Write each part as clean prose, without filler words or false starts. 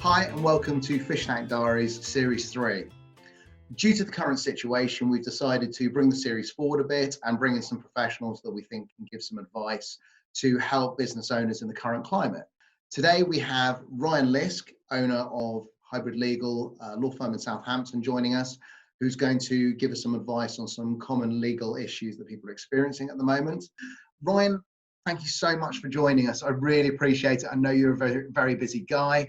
Hi and welcome to Fish Tank Diaries Series 3. Due to the current situation, we've decided to bring the series forward a bit and bring in some professionals that we think can give some advice to help business owners in the current climate. Today we have Ryan Lisk, owner of Hybrid Legal, law firm in Southampton, joining us, who's going to give us some advice on some common legal issues that people are experiencing at the moment. Ryan, thank you so much for joining us. I really appreciate it. I know you're a very, very busy guy.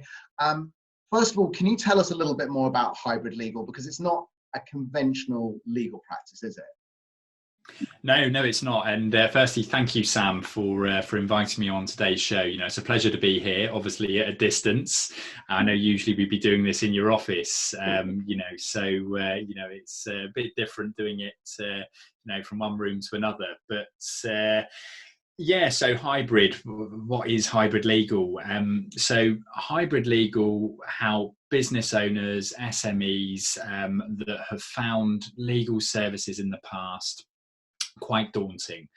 First of all, can you tell us a little bit more about hybrid legal? Because it's not a conventional legal practice, is it? No, it's not. And firstly, thank you, Sam, for inviting me on today's show. You know, it's a pleasure to be here, obviously at a distance. I know usually we'd be doing this in your office, so it's a bit different doing it, from one room to another. But so hybrid, what is hybrid legal? So hybrid legal, how business owners, SMEs that have found legal services in the past quite daunting.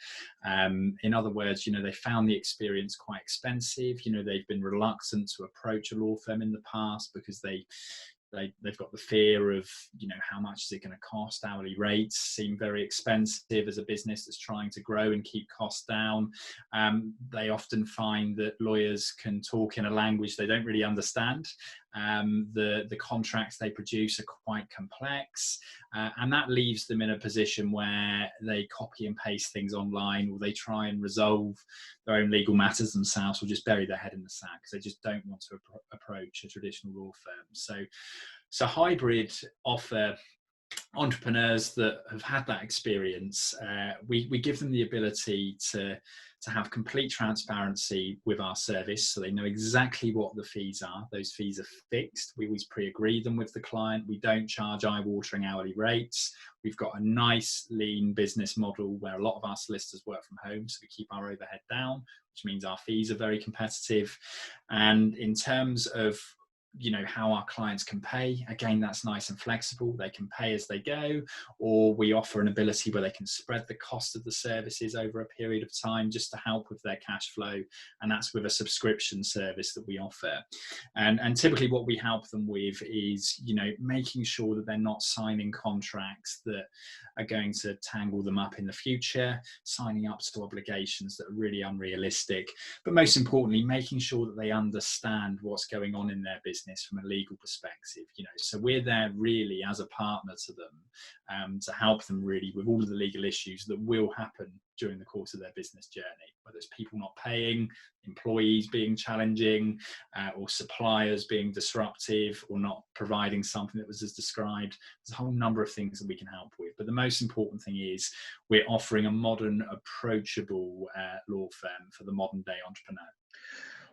In other words, they found the experience quite expensive. They've been reluctant to approach a law firm in the past because they've got the fear of, how much is it going to cost? Hourly rates seem very expensive as a business that's trying to grow and keep costs down. They often find that lawyers can talk in a language they don't really understand. The contracts they produce are quite complex, and that leaves them in a position where they copy and paste things online, or they try and resolve their own legal matters themselves, or just bury their head in the sand because they just don't want to approach a traditional law firm. So hybrid offer entrepreneurs that have had that experience, we give them the ability to have complete transparency with our service, so they know exactly what the fees are. Those fees are fixed. We always pre-agree them with the client. We don't charge eye-watering hourly rates. We've got a nice lean business model where a lot of our solicitors work from home, so we keep our overhead down, which means our fees are very competitive. And in terms of how our clients can pay, again, that's nice and flexible. They can pay as they go, or we offer an ability where they can spread the cost of the services over a period of time just to help with their cash flow, and that's with a subscription service that we offer. And typically what we help them with is making sure that they're not signing contracts that are going to tangle them up in the future, signing up to obligations that are really unrealistic, but most importantly making sure that they understand what's going on in their business from a legal perspective. So we're there really as a partner to them, to help them really with all of the legal issues that will happen during the course of their business journey, whether it's people not paying, employees being challenging, or suppliers being disruptive or not providing something that was as described. There's a whole number of things that we can help with, but the most important thing is we're offering a modern, approachable law firm for the modern day entrepreneur.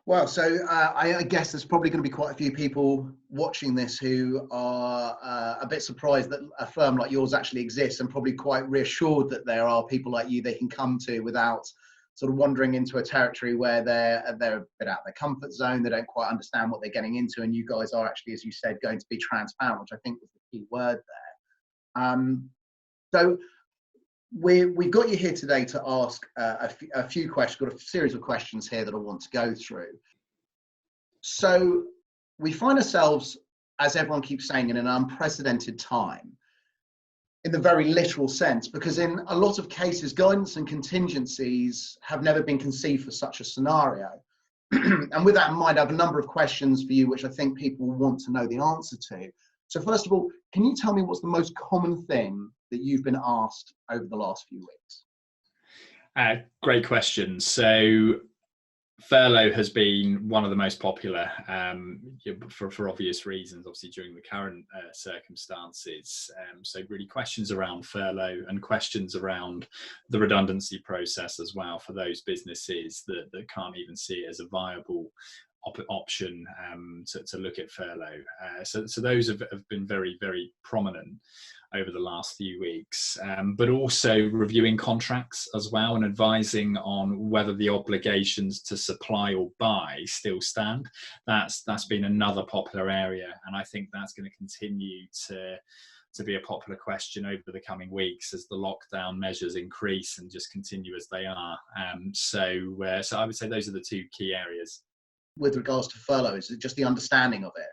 Well, so I guess there's probably going to be quite a few people watching this who are a bit surprised that a firm like yours actually exists, and probably quite reassured that there are people like you they can come to without sort of wandering into a territory where they're a bit out of their comfort zone. They don't quite understand what they're getting into, and you guys are actually, as you said, going to be transparent, which I think was the key word there. So we've got you here today to ask a few questions. Got a series of questions here that I want to go through. So we find ourselves, as everyone keeps saying, in an unprecedented time, in the very literal sense, because in a lot of cases, guidance and contingencies have never been conceived for such a scenario. And with that in mind, I have a number of questions for you, which I think people want to know the answer to. So first of all, can you tell me what's the most common thing that you've been asked over the last few weeks? Great question. So furlough has been one of the most popular for obvious reasons, obviously during the current circumstances. So really questions around furlough and questions around the redundancy process as well for those businesses that can't even see it as a viable option to look at furlough. So those have been very, very prominent over the last few weeks, but also reviewing contracts as well and advising on whether the obligations to supply or buy still stand. That's been another popular area, and I think that's going to continue to be a popular question over the coming weeks as the lockdown measures increase and just continue as they are. So I would say those are the two key areas. With regards to furlough, is it just the understanding of it?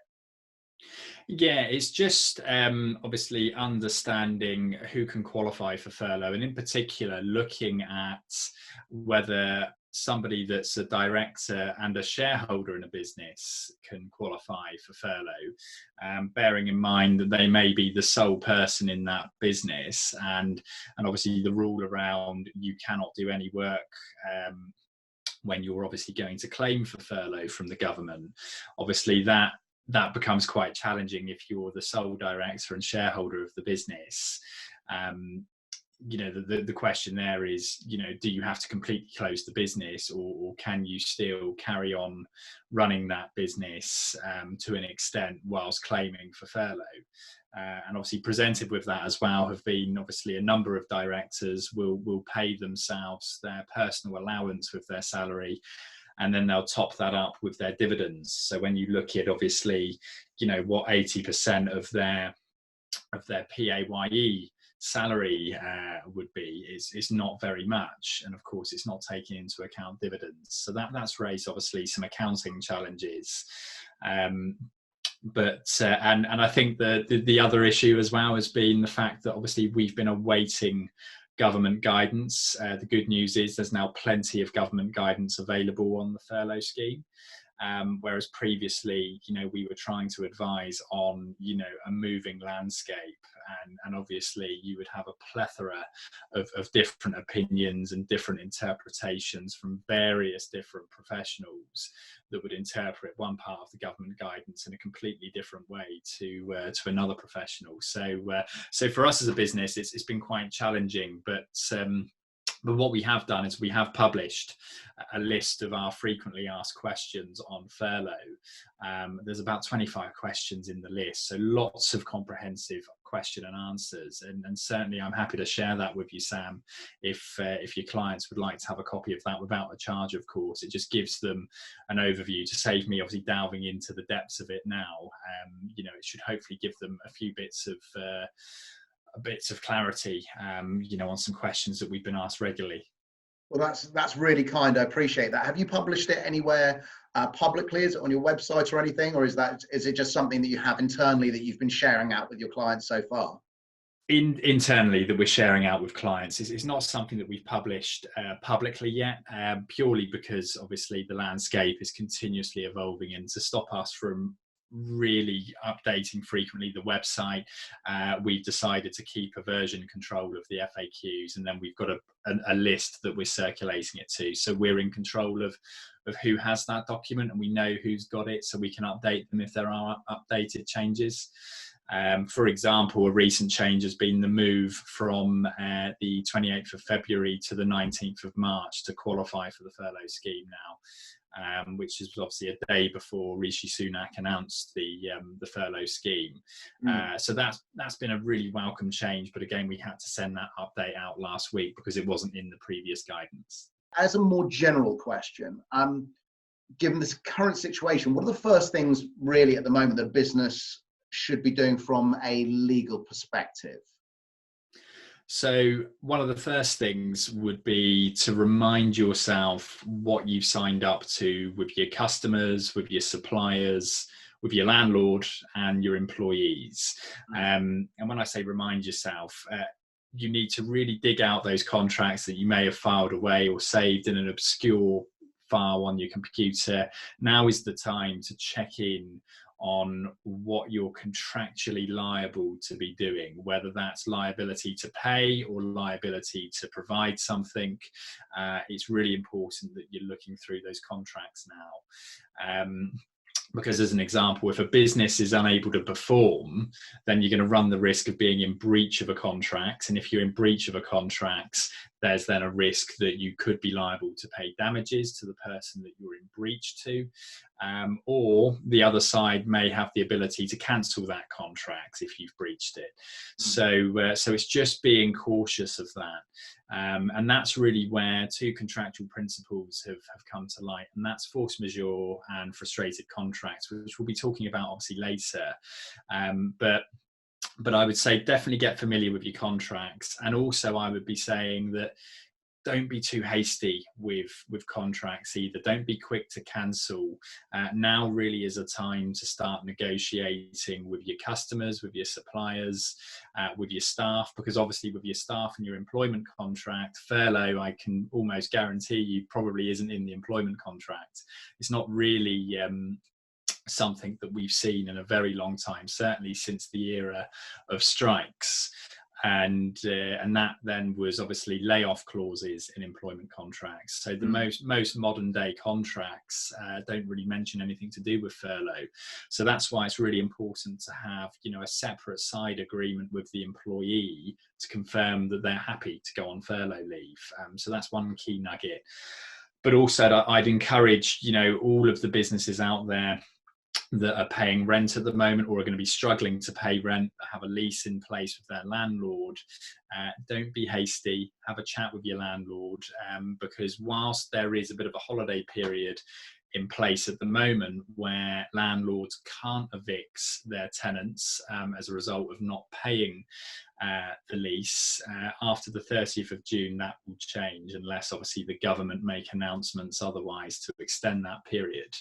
Yeah, it's just obviously understanding who can qualify for furlough, and in particular looking at whether somebody that's a director and a shareholder in a business can qualify for furlough, bearing in mind that they may be the sole person in that business, and obviously the rule around you cannot do any work when you're obviously going to claim for furlough from the government. Obviously that becomes quite challenging if you're the sole director and shareholder of the business. The question there is, do you have to completely close the business, or can you still carry on running that business to an extent whilst claiming for furlough? And obviously presented with that as well have been obviously a number of directors will pay themselves their personal allowance with their salary, and then they'll top that up with their dividends. So when you look at obviously, what 80% of their PAYE salary would be is not very much, and of course it's not taking into account dividends. So that's raised obviously some accounting challenges. But I think the other issue as well has been the fact that obviously we've been awaiting government guidance. The good news is there's now plenty of government guidance available on the furlough scheme. Whereas previously, we were trying to advise on, a moving landscape, and obviously you would have a plethora of different opinions and different interpretations from various different professionals that would interpret one part of the government guidance in a completely different way to another professional. So for us as a business, it's been quite challenging, but what we have done is we have published a list of our frequently asked questions on furlough. There's about 25 questions in the list, so lots of comprehensive question and answers. And certainly I'm happy to share that with you, Sam, if your clients would like to have a copy of that without a charge, of course. It just gives them an overview to save me obviously delving into the depths of it now. It should hopefully give them a few bits of clarity, on some questions that we've been asked regularly. Well, that's really kind. I appreciate that. Have you published it anywhere publicly? Is it on your website or anything, or is it just something that you have internally that you've been sharing out with your clients so far? Internally that we're sharing out with clients. It's not something that we've published publicly yet, purely because obviously the landscape is continuously evolving, and to stop us from really updating frequently the website, we've decided to keep a version control of the FAQs, and then we've got a list that we're circulating it to, so we're in control of who has that document, and we know who's got it, so we can update them if there are updated changes. For example, a recent change has been the move from the 28th of February to the 19th of March to qualify for the furlough scheme now. Which is obviously a day before Rishi Sunak announced the furlough scheme. So that's been a really welcome change. But again, we had to send that update out last week because it wasn't in the previous guidance. As a more general question, given this current situation, what are the first things really at the moment that a business should be doing from a legal perspective? So one of the first things would be to remind yourself what you've signed up to with your customers, with your suppliers, with your landlord and your employees. And when I say remind yourself, you need to really dig out those contracts that you may have filed away or saved in an obscure file on your computer. Now is the time to check in on what you're contractually liable to be doing, whether that's liability to pay or liability to provide something. It's really important that you're looking through those contracts now. Because as an example, if a business is unable to perform, then you're going to run the risk of being in breach of a contract. And if you're in breach of a contract, there's then a risk that you could be liable to pay damages to the person that you're in breach to. Or the other side may have the ability to cancel that contract if you've breached it. So it's just being cautious of that. And that's really where two contractual principles have come to light, and that's force majeure and frustrated contracts, which we'll be talking about obviously later. But I would say definitely get familiar with your contracts, and also I would be saying that don't be too hasty with contracts either. Don't be quick to cancel. Now really is a time to start negotiating with your customers, with your suppliers, with your staff, because obviously with your staff and your employment contract, furlough, I can almost guarantee you probably isn't in the employment contract. It's not really something that we've seen in a very long time, certainly since the era of strikes. And that then was obviously layoff clauses in employment contracts. So the most modern day contracts don't really mention anything to do with furlough. So that's why it's really important to have, a separate side agreement with the employee to confirm that they're happy to go on furlough leave. So that's one key nugget. But also I'd encourage, all of the businesses out there that are paying rent at the moment or are going to be struggling to pay rent, that have a lease in place with their landlord, don't be hasty. Have a chat with your landlord, because whilst there is a bit of a holiday period in place at the moment where landlords can't evict their tenants as a result of not paying the lease, after the 30th of June that will change, unless obviously the government make announcements otherwise to extend that period.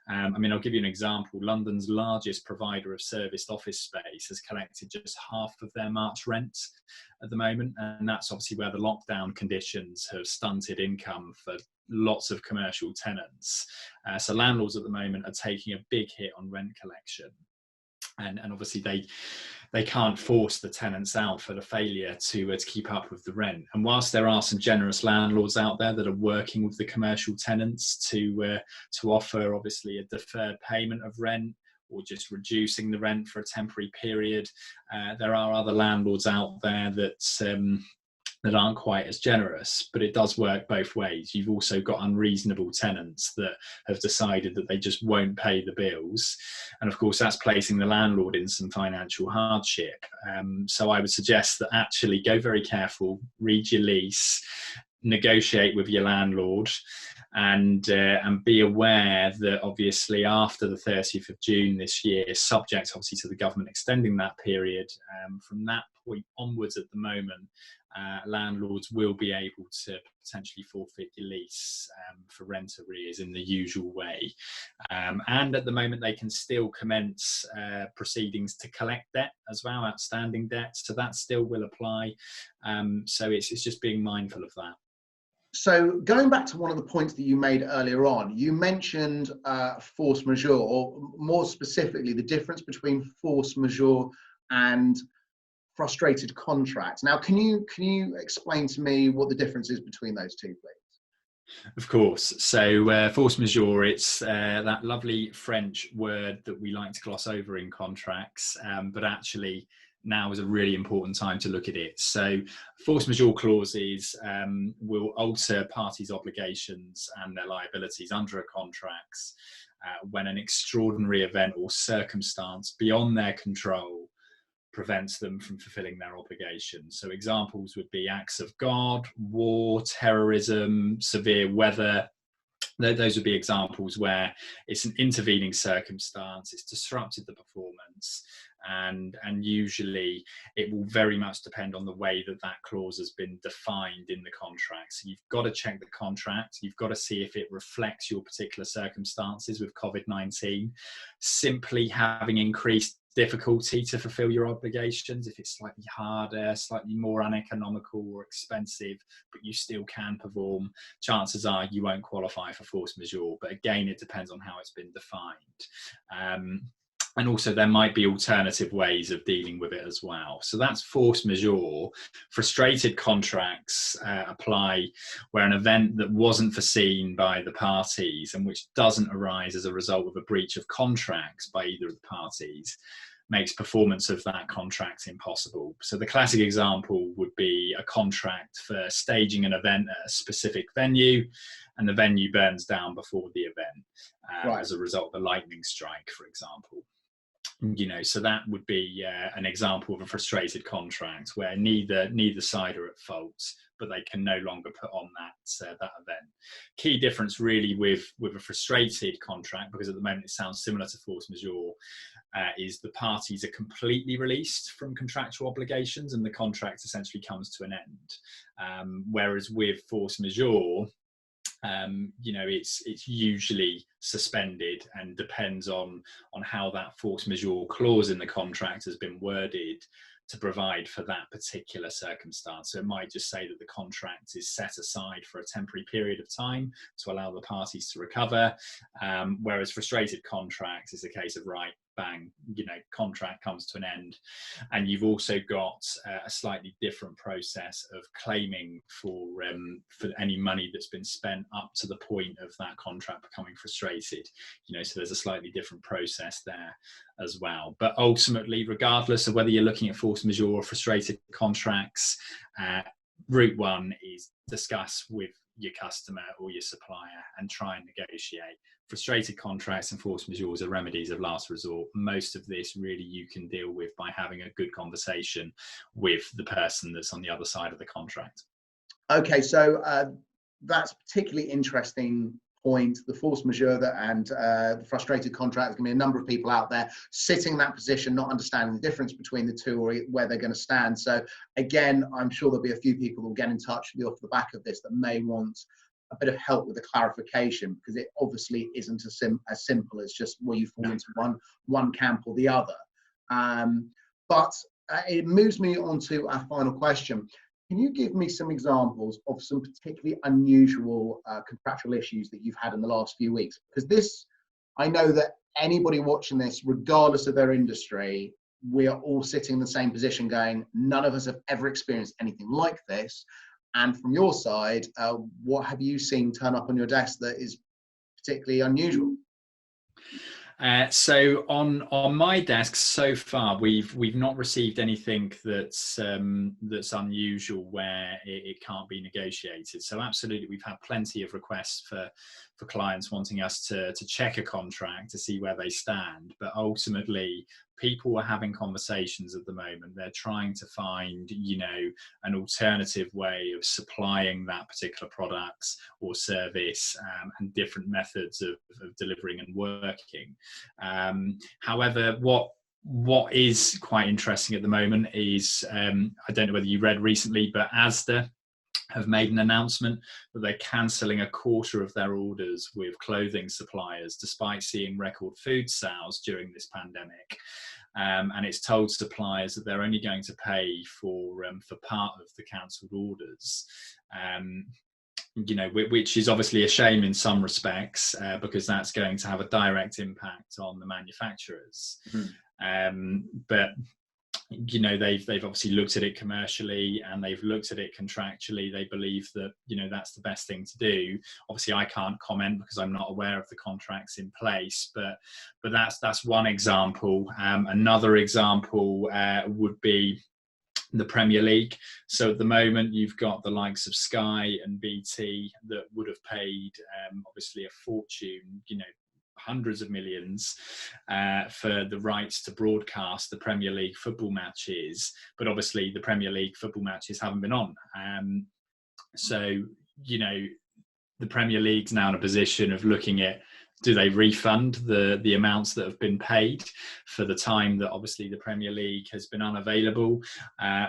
I'll give you an example. London's largest provider of serviced office space has collected just half of their March rent at the moment, and that's obviously where the lockdown conditions have stunted income for lots of commercial tenants. So landlords at the moment are taking a big hit on rent collection, and obviously they can't force the tenants out for the failure to keep up with the rent. And whilst there are some generous landlords out there that are working with the commercial tenants to offer obviously a deferred payment of rent or just reducing the rent for a temporary period, there are other landlords out there that aren't quite as generous, but it does work both ways. You've also got unreasonable tenants that have decided that they just won't pay the bills. And of course, that's placing the landlord in some financial hardship. So I would suggest that actually go very careful, read your lease, negotiate with your landlord, and be aware that obviously after the 30th of June this year, subject obviously to the government extending that period, from that point onwards at the moment, landlords will be able to potentially forfeit your lease for rent arrears in the usual way. And at the moment, they can still commence proceedings to collect debt as well, outstanding debt. So that still will apply. So it's just being mindful of that. So going back to one of the points that you made earlier on, you mentioned force majeure, or more specifically, the difference between force majeure and frustrated contracts. Now, can you explain to me what the difference is between those two, please? Of course. So force majeure, it's that lovely French word that we like to gloss over in contracts, but actually now is a really important time to look at it. So force majeure clauses will alter parties' obligations and their liabilities under a contract when an extraordinary event or circumstance beyond their control prevents them from fulfilling their obligations. So examples would be acts of God, war, terrorism, severe weather. Those would be examples where it's an intervening circumstance, it's disrupted the performance, and usually it will very much depend on the way that clause has been defined in the contract. So you've got to check the contract, you've got to see if it reflects your particular circumstances with COVID-19. Simply having increased difficulty to fulfill your obligations, if it's slightly harder, slightly more uneconomical or expensive, but you still can perform, chances are you won't qualify for force majeure. But again, it depends on how it's been defined. And also there might be alternative ways of dealing with it as well. So that's force majeure. Frustrated contracts apply where an event that wasn't foreseen by the parties and which doesn't arise as a result of a breach of contracts by either of the parties makes performance of that contract impossible. So the classic example would be a contract for staging an event at a specific venue, and the venue burns down before the event as a result of a lightning strike, for example. So that would be an example of a frustrated contract where neither side are at fault, but they can no longer put on that event. Key difference really with a frustrated contract, because at the moment it sounds similar to force majeure, is the parties are completely released from contractual obligations and the contract essentially comes to an end. Whereas with force majeure, it's usually suspended and depends on how that force majeure clause in the contract has been worded to provide for that particular circumstance. So it might just say that the contract is set aside for a temporary period of time to allow the parties to recover, whereas frustrated contracts is a case of, right, bang, contract comes to an end. And you've also got a slightly different process of claiming for any money that's been spent up to the point of that contract becoming frustrated. So there's a slightly different process there as well. But ultimately, regardless of whether you're looking at force majeure or frustrated contracts, route one is discuss with your customer or your supplier and try and negotiate. Frustrated contracts and force majeures are remedies of last resort. Most of this really you can deal with by having a good conversation with the person that's on the other side of the contract. Okay, so that's particularly interesting point, the force majeure and the frustrated contract. There's going to be a number of people out there sitting in that position, not understanding the difference between the two or where they're going to stand. So again, I'm sure there'll be a few people who will get in touch with you off the back of this that may want a bit of help with the clarification, because it obviously isn't as simple as just, well, you fall into one camp or the other. But it moves me on to our final question. Can you give me some examples of some particularly unusual contractual issues that you've had in the last few weeks? Because this, I know that anybody watching this, regardless of their industry, we are all sitting in the same position going, none of us have ever experienced anything like this. And from your side, what have you seen turn up on your desk that is particularly unusual? So on my desk so far, we've not received anything that's unusual where it can't be negotiated. So absolutely, we've had plenty of requests for clients wanting us to check a contract to see where they stand. But ultimately, people are having conversations at the moment. They're trying to find, an alternative way of supplying that particular product or service, and different methods of delivering and working. However, what is quite interesting at the moment is, I don't know whether you read recently, but Asda have made an announcement that they're cancelling a quarter of their orders with clothing suppliers, despite seeing record food sales during this pandemic. And it's told suppliers that they're only going to pay for part of the cancelled orders. Which is obviously a shame in some respects, because that's going to have a direct impact on the manufacturers. Mm-hmm. But they've obviously looked at it commercially and they've looked at it contractually. They believe that that's the best thing to do. Obviously, I can't comment because I'm not aware of the contracts in place. But that's one example. Another example would be the Premier League. So at the moment, you've got the likes of Sky and BT that would have paid obviously a fortune, hundreds of millions for the rights to broadcast the Premier League football matches. But obviously the Premier League football matches haven't been on. So, the Premier League's now in a position of looking at, do they refund the amounts that have been paid for the time that obviously the Premier League has been unavailable,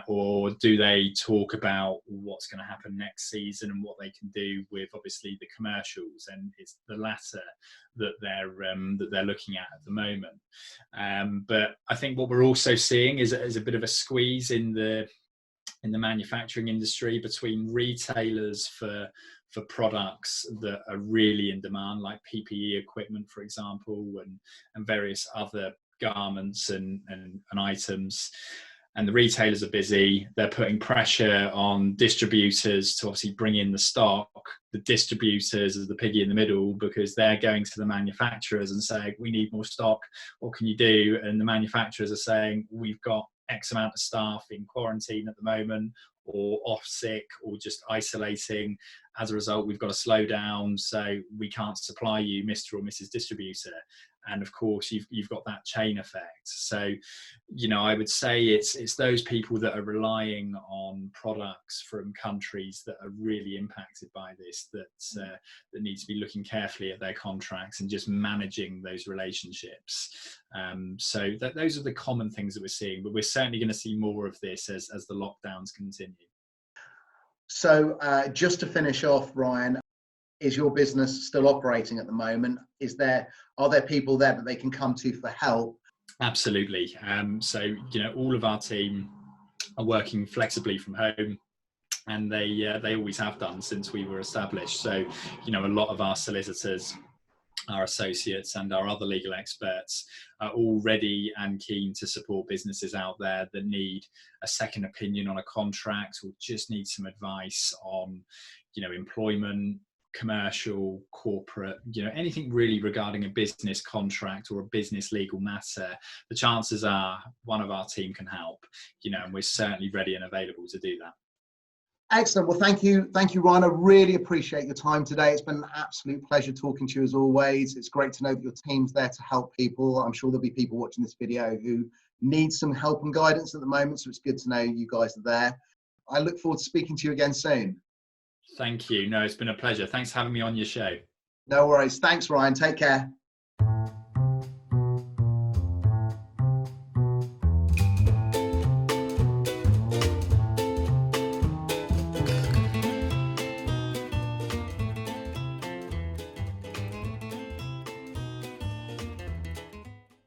or do they talk about what's going to happen next season and what they can do with obviously the commercials? And it's the latter that they're looking at the moment. But I think what we're also seeing is a bit of a squeeze in the manufacturing industry between retailers for products that are really in demand, like PPE equipment, for example, and various other garments and items. And the retailers are busy. They're putting pressure on distributors to obviously bring in the stock. The distributors are the piggy in the middle, because they're going to the manufacturers and saying, we need more stock. What can you do? And the manufacturers are saying, we've got X amount of staff in quarantine at the moment, or off sick, or just isolating. As a result, we've got to slow down, so we can't supply you, Mr. or Mrs. Distributor. and of course you've got that chain effect. So, I would say it's those people that are relying on products from countries that are really impacted by this that need to be looking carefully at their contracts and just managing those relationships. So those are the common things that we're seeing, but we're certainly going to see more of this as the lockdowns continue. So just to finish off, Ryan, is your business still operating at the moment? Are there people there that they can come to for help? Absolutely. So, all of our team are working flexibly from home, and they always have done since we were established. So, a lot of our solicitors, our associates, and our other legal experts are all ready and keen to support businesses out there that need a second opinion on a contract, or just need some advice on, employment, commercial, corporate, anything really regarding a business contract or a business legal matter. The chances are one of our team can help, and we're certainly ready and available to do that. Excellent. Well, thank you, Ryan. I really appreciate your time today. It's been an absolute pleasure talking to you as always. It's great to know that your team's there to help people. I'm sure there'll be people watching this video who need some help and guidance at the moment, so it's good to know you guys are there. I look forward to speaking to you again soon. Thank you. No, it's been a pleasure. Thanks for having me on your show. No worries. Thanks, Ryan. Take care.